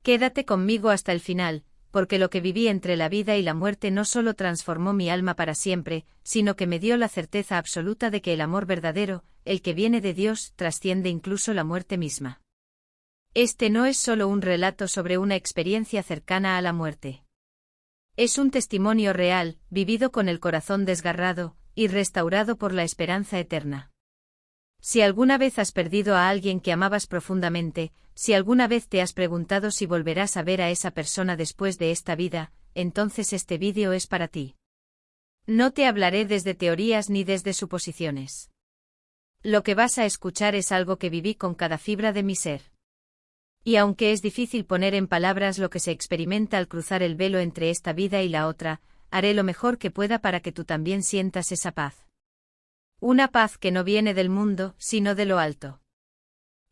Quédate conmigo hasta el final, porque lo que viví entre la vida y la muerte no solo transformó mi alma para siempre, sino que me dio la certeza absoluta de que el amor verdadero, el que viene de Dios, trasciende incluso la muerte misma. Este no es solo un relato sobre una experiencia cercana a la muerte. Es un testimonio real, vivido con el corazón desgarrado, y restaurado por la esperanza eterna. Si alguna vez has perdido a alguien que amabas profundamente, si alguna vez te has preguntado si volverás a ver a esa persona después de esta vida, entonces este vídeo es para ti. No te hablaré desde teorías ni desde suposiciones. Lo que vas a escuchar es algo que viví con cada fibra de mi ser. Y aunque es difícil poner en palabras lo que se experimenta al cruzar el velo entre esta vida y la otra, haré lo mejor que pueda para que tú también sientas esa paz. Una paz que no viene del mundo, sino de lo alto.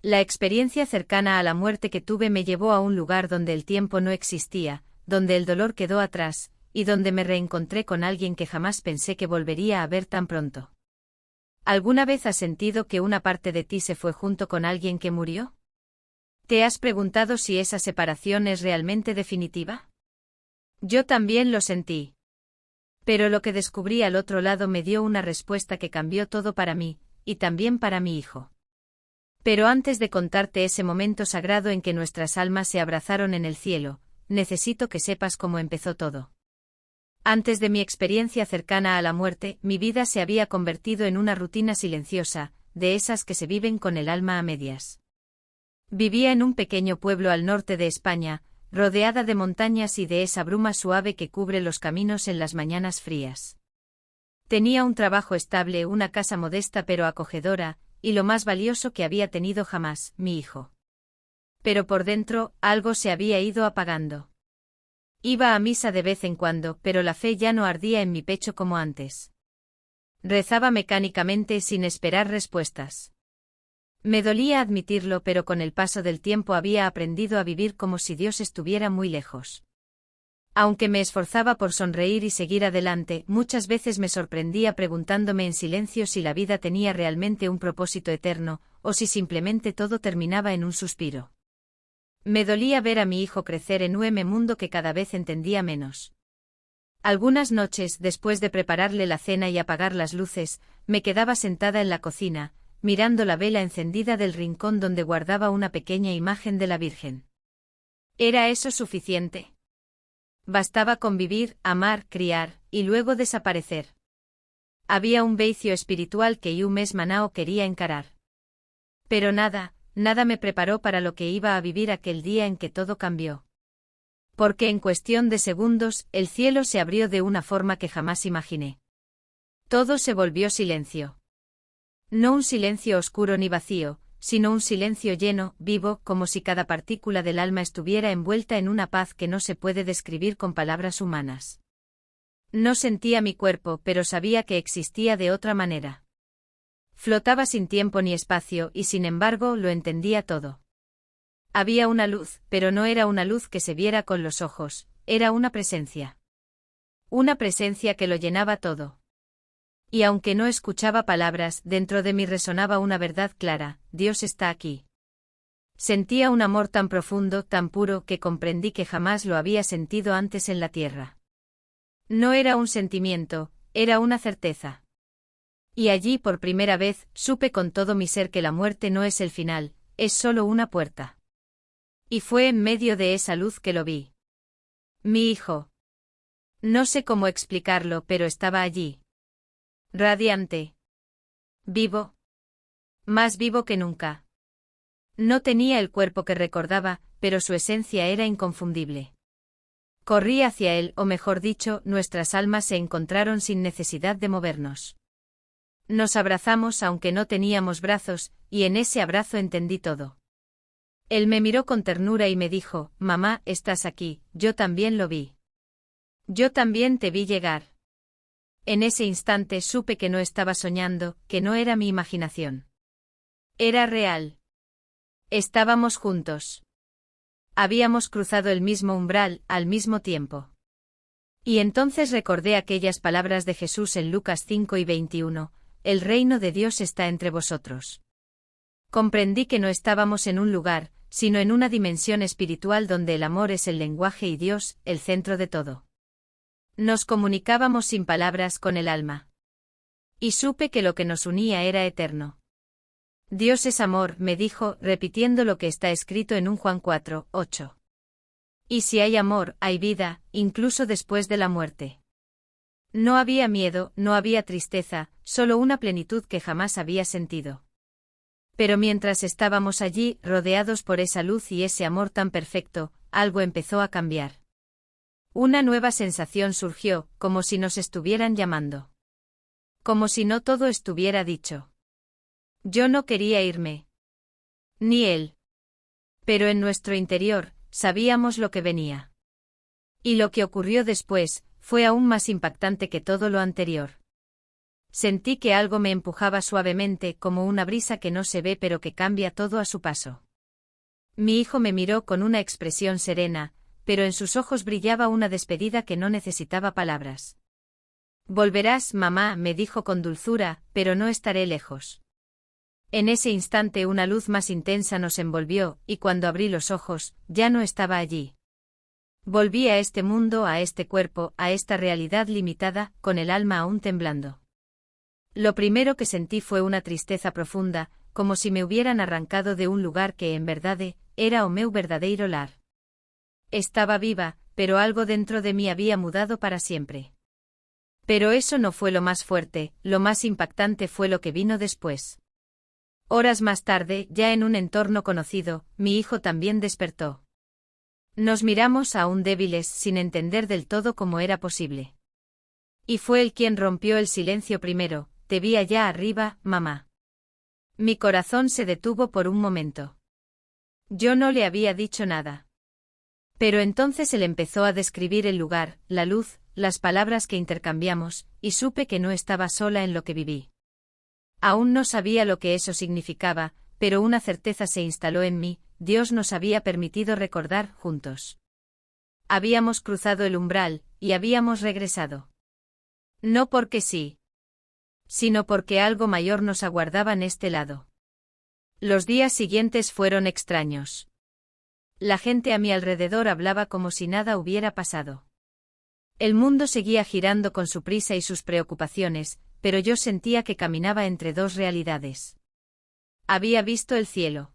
La experiencia cercana a la muerte que tuve me llevó a un lugar donde el tiempo no existía, donde el dolor quedó atrás, y donde me reencontré con alguien que jamás pensé que volvería a ver tan pronto. ¿Alguna vez has sentido que una parte de ti se fue junto con alguien que murió? ¿Te has preguntado si esa separación es realmente definitiva? Yo también lo sentí. Pero lo que descubrí al otro lado me dio una respuesta que cambió todo para mí, y también para mi hijo. Pero antes de contarte ese momento sagrado en que nuestras almas se abrazaron en el cielo, necesito que sepas cómo empezó todo. Antes de mi experiencia cercana a la muerte, mi vida se había convertido en una rutina silenciosa, de esas que se viven con el alma a medias. Vivía en un pequeño pueblo al norte de España, rodeada de montañas y de esa bruma suave que cubre los caminos en las mañanas frías. Tenía un trabajo estable, una casa modesta pero acogedora, y lo más valioso que había tenido jamás, mi hijo. Pero por dentro, algo se había ido apagando. Iba a misa de vez en cuando, pero la fe ya no ardía en mi pecho como antes. Rezaba mecánicamente sin esperar respuestas. Me dolía admitirlo, pero con el paso del tiempo había aprendido a vivir como si Dios estuviera muy lejos. Aunque me esforzaba por sonreír y seguir adelante, muchas veces me sorprendía preguntándome en silencio si la vida tenía realmente un propósito eterno, o si simplemente todo terminaba en un suspiro. Me dolía ver a mi hijo crecer en un mundo que cada vez entendía menos. Algunas noches, después de prepararle la cena y apagar las luces, me quedaba sentada en la cocina, mirando la vela encendida del rincón donde guardaba una pequeña imagen de la Virgen. ¿Era eso suficiente? Bastaba con vivir, amar, criar, y luego desaparecer. Había un vacío espiritual que yo misma no quería encarar. Pero nada me preparó para lo que iba a vivir aquel día en que todo cambió. Porque en cuestión de segundos, el cielo se abrió de una forma que jamás imaginé. Todo se volvió silencio. No un silencio oscuro ni vacío, sino un silencio lleno, vivo, como si cada partícula del alma estuviera envuelta en una paz que no se puede describir con palabras humanas. No sentía mi cuerpo, pero sabía que existía de otra manera. Flotaba sin tiempo ni espacio y sin embargo lo entendía todo. Había una luz, pero no era una luz que se viera con los ojos, era una presencia. Una presencia que lo llenaba todo. Y aunque no escuchaba palabras, dentro de mí resonaba una verdad clara: Dios está aquí. Sentía un amor tan profundo, tan puro, que comprendí que jamás lo había sentido antes en la tierra. No era un sentimiento, era una certeza. Y allí por primera vez, supe con todo mi ser que la muerte no es el final, es solo una puerta. Y fue en medio de esa luz que lo vi. Mi hijo. No sé cómo explicarlo, pero estaba allí. Radiante. Vivo. Más vivo que nunca. No tenía el cuerpo que recordaba, pero su esencia era inconfundible. Corrí hacia él, o mejor dicho, nuestras almas se encontraron sin necesidad de movernos. Nos abrazamos aunque no teníamos brazos, y en ese abrazo entendí todo. Él me miró con ternura y me dijo: mamá, estás aquí, yo también lo vi. Yo también te vi llegar. En ese instante supe que no estaba soñando, que no era mi imaginación. Era real. Estábamos juntos. Habíamos cruzado el mismo umbral, al mismo tiempo. Y entonces recordé aquellas palabras de Jesús en Lucas 5:21, el reino de Dios está entre vosotros. Comprendí que no estábamos en un lugar, sino en una dimensión espiritual donde el amor es el lenguaje y Dios, el centro de todo. Nos comunicábamos sin palabras con el alma. Y supe que lo que nos unía era eterno. Dios es amor, me dijo, repitiendo lo que está escrito en 1 Juan 4, 8. Y si hay amor, hay vida, incluso después de la muerte. No había miedo, no había tristeza, solo una plenitud que jamás había sentido. Pero mientras estábamos allí, rodeados por esa luz y ese amor tan perfecto, algo empezó a cambiar. Una nueva sensación surgió, como si nos estuvieran llamando. Como si no todo estuviera dicho. Yo no quería irme. Ni él. Pero en nuestro interior, sabíamos lo que venía. Y lo que ocurrió después, fue aún más impactante que todo lo anterior. Sentí que algo me empujaba suavemente como una brisa que no se ve pero que cambia todo a su paso. Mi hijo me miró con una expresión serena, pero en sus ojos brillaba una despedida que no necesitaba palabras. Volverás, mamá, me dijo con dulzura, pero no estaré lejos. En ese instante una luz más intensa nos envolvió, y cuando abrí los ojos, ya no estaba allí. Volví a este mundo, a este cuerpo, a esta realidad limitada, con el alma aún temblando. Lo primero que sentí fue una tristeza profunda, como si me hubieran arrancado de un lugar que en verdade era o meu verdadeiro lar. Estaba viva, pero algo dentro de mí había mudado para siempre. Pero eso no fue lo más fuerte, lo más impactante fue lo que vino después. Horas más tarde, ya en un entorno conocido, mi hijo también despertó. Nos miramos aún débiles, sin entender del todo cómo era posible. Y fue él quien rompió el silencio primero. Te vi allá arriba, mamá. Mi corazón se detuvo por un momento. Yo no le había dicho nada. Pero entonces él empezó a describir el lugar, la luz, las palabras que intercambiamos, y supe que no estaba sola en lo que viví. Aún no sabía lo que eso significaba, pero una certeza se instaló en mí, Dios nos había permitido recordar juntos. Habíamos cruzado el umbral, y habíamos regresado. No porque sí, sino porque algo mayor nos aguardaba en este lado. Los días siguientes fueron extraños. La gente a mi alrededor hablaba como si nada hubiera pasado. El mundo seguía girando con su prisa y sus preocupaciones, pero yo sentía que caminaba entre dos realidades. Había visto el cielo.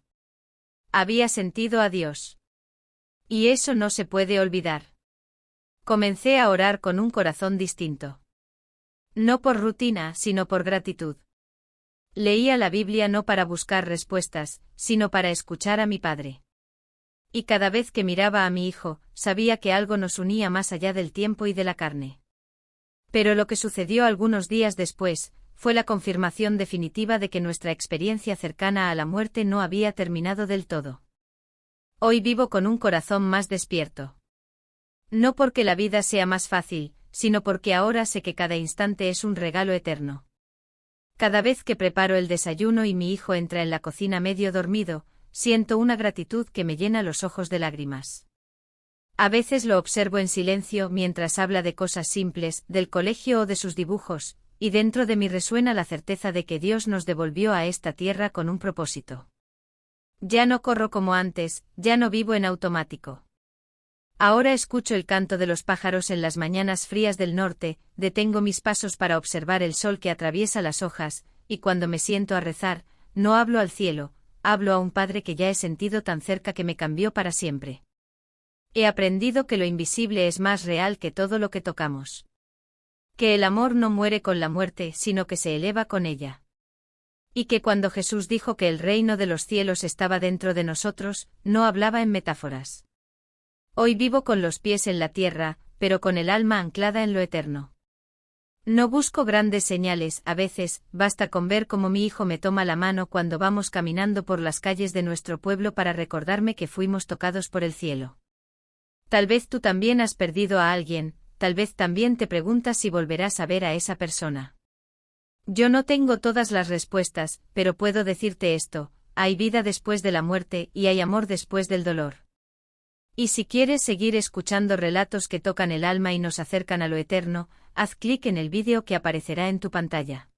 Había sentido a Dios. Y eso no se puede olvidar. Comencé a orar con un corazón distinto. No por rutina, sino por gratitud. Leía la Biblia no para buscar respuestas, sino para escuchar a mi padre. Y cada vez que miraba a mi hijo, sabía que algo nos unía más allá del tiempo y de la carne. Pero lo que sucedió algunos días después, fue la confirmación definitiva de que nuestra experiencia cercana a la muerte no había terminado del todo. Hoy vivo con un corazón más despierto. No porque la vida sea más fácil, sino porque ahora sé que cada instante es un regalo eterno. Cada vez que preparo el desayuno y mi hijo entra en la cocina medio dormido, siento una gratitud que me llena los ojos de lágrimas. A veces lo observo en silencio mientras habla de cosas simples, del colegio o de sus dibujos, y dentro de mí resuena la certeza de que Dios nos devolvió a esta tierra con un propósito. Ya no corro como antes, ya no vivo en automático. Ahora escucho el canto de los pájaros en las mañanas frías del norte, detengo mis pasos para observar el sol que atraviesa las hojas, y cuando me siento a rezar, no hablo al cielo, hablo a un Padre que ya he sentido tan cerca que me cambió para siempre. He aprendido que lo invisible es más real que todo lo que tocamos. Que el amor no muere con la muerte, sino que se eleva con ella. Y que cuando Jesús dijo que el reino de los cielos estaba dentro de nosotros, no hablaba en metáforas. Hoy vivo con los pies en la tierra, pero con el alma anclada en lo eterno. No busco grandes señales, a veces, basta con ver cómo mi hijo me toma la mano cuando vamos caminando por las calles de nuestro pueblo para recordarme que fuimos tocados por el cielo. Tal vez tú también has perdido a alguien, tal vez también te preguntas si volverás a ver a esa persona. Yo no tengo todas las respuestas, pero puedo decirte esto, hay vida después de la muerte y hay amor después del dolor. Y si quieres seguir escuchando relatos que tocan el alma y nos acercan a lo eterno, haz clic en el vídeo que aparecerá en tu pantalla.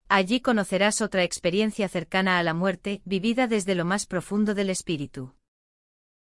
Allí conocerás otra experiencia cercana a la muerte, vivida desde lo más profundo del espíritu.